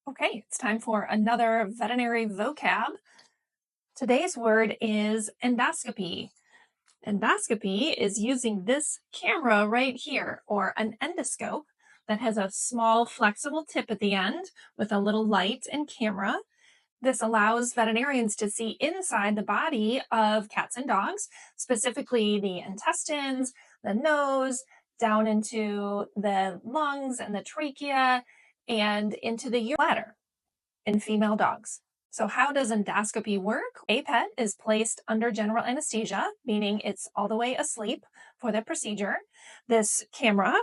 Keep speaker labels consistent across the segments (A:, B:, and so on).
A: Okay, it's time for another veterinary vocab. Today's word is endoscopy. Endoscopy is using this camera right here, or an endoscope, that has a small flexible tip at the end with a little light and camera. This allows veterinarians to see inside the body of cats and dogs, specifically the intestines, the nose, down into the lungs and the trachea, and into the bladder in female dogs. So, how does endoscopy work? A pet is placed under general anesthesia, meaning it's all the way asleep for the procedure. This camera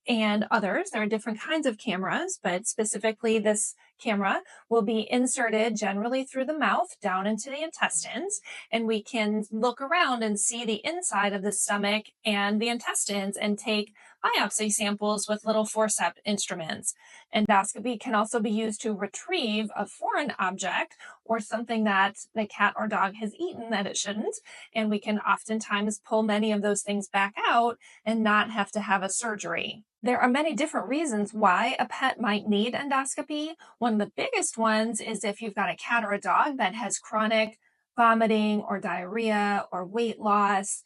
A: and others, there are different kinds of cameras, but specifically this camera will be inserted generally through the mouth down into the intestines, and we can look around and see the inside of the stomach and the intestines and take biopsy samples with little forceps instruments. Endoscopy can also be used to retrieve a foreign object or something that the cat or dog has eaten that it shouldn't. And we can oftentimes pull many of those things back out and not have to have a surgery. There are many different reasons why a pet might need endoscopy. One of the biggest ones is if you've got a cat or a dog that has chronic vomiting or diarrhea or weight loss,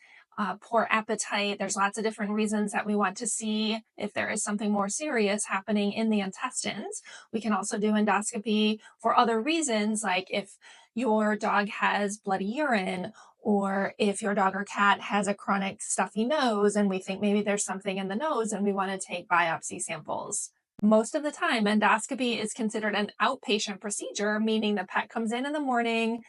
A: poor appetite. There's lots of different reasons that we want to see if there is something more serious happening in the intestines. We can also do endoscopy for other reasons, like if your dog has bloody urine, or if your dog or cat has a chronic stuffy nose and we think maybe there's something in the nose and we want to take biopsy samples. Most of the time, endoscopy is considered an outpatient procedure, meaning the pet comes in the morning,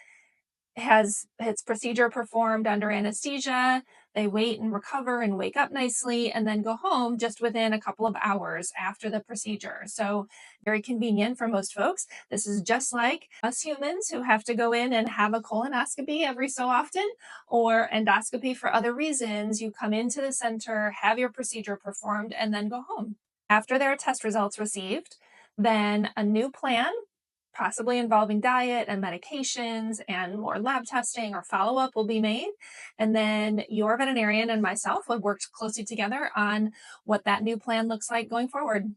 A: has its procedure performed under anesthesia. They wait and recover and wake up nicely and then go home just within a couple of hours after the procedure. So, very convenient for most folks. This is just like us humans who have to go in and have a colonoscopy every so often, or endoscopy for other reasons. You come into the center, have your procedure performed, and then go home. After there are test results received, then a new plan, possibly involving diet and medications and more lab testing or follow up, will be made. And then your veterinarian and myself will work closely together on what that new plan looks like going forward.